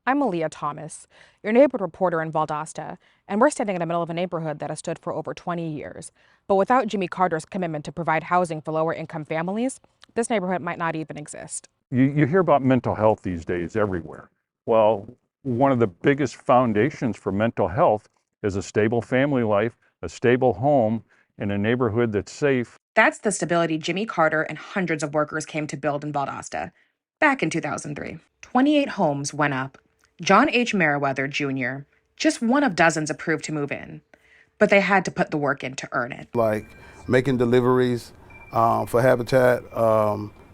I'm Malia Thomas, your neighborhood reporter in Valdosta, and we're standing in the middle of a neighborhood that has stood for over 20 years. But without Jimmy Carter's commitment to provide housing for lower-income families, this neighborhood might not even exist. You hear about mental health these days everywhere. Well, one of the biggest foundations for mental health is a stable family life, a stable home, and a neighborhood that's safe. That's the stability Jimmy Carter and hundreds of workers came to build in Valdosta back in 2003. 28 homes went up. John H. Merriweather Jr., just one of dozens approved to move in. But they had to put the work in to earn it. Like making deliveries for Habitat,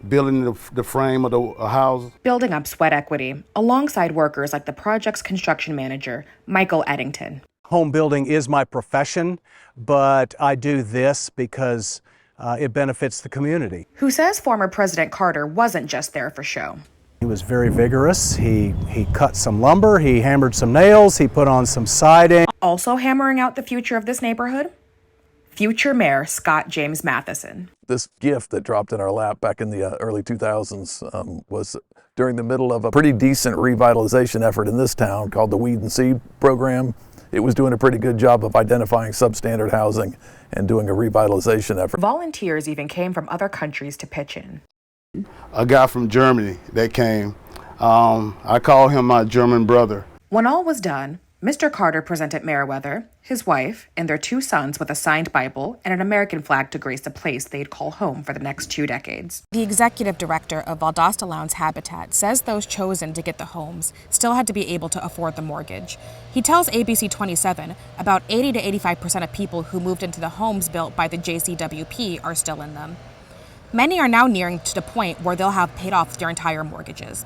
building the frame of the house. Building up sweat equity alongside workers like the project's construction manager, Michael Eddington. Home building is my profession, but I do this because it benefits the community. Who says former President Carter wasn't just there for show. He was very vigorous. He cut some lumber, he hammered some nails, he put on some siding. Also hammering out the future of this neighborhood? Future Mayor Scott James Matheson. This gift that dropped in our lap back in the early 2000s was during the middle of a pretty decent revitalization effort in this town called the Weed and Seed program. It was doing a pretty good job of identifying substandard housing and doing a revitalization effort. Volunteers even came from other countries to pitch in. A guy from Germany that came. I call him my German brother. When all was done, Mr. Carter presented Merriweather, his wife, and their two sons with a signed Bible and an American flag to grace the place they'd call home for the next 2 decades. The executive director of Valdosta Lowndes Habitat says those chosen to get the homes still had to be able to afford the mortgage. He tells ABC 27 about 80 to 85% of people who moved into the homes built by the Jcwp are still in them. Many are now nearing to the point where they'll have paid off their entire mortgages.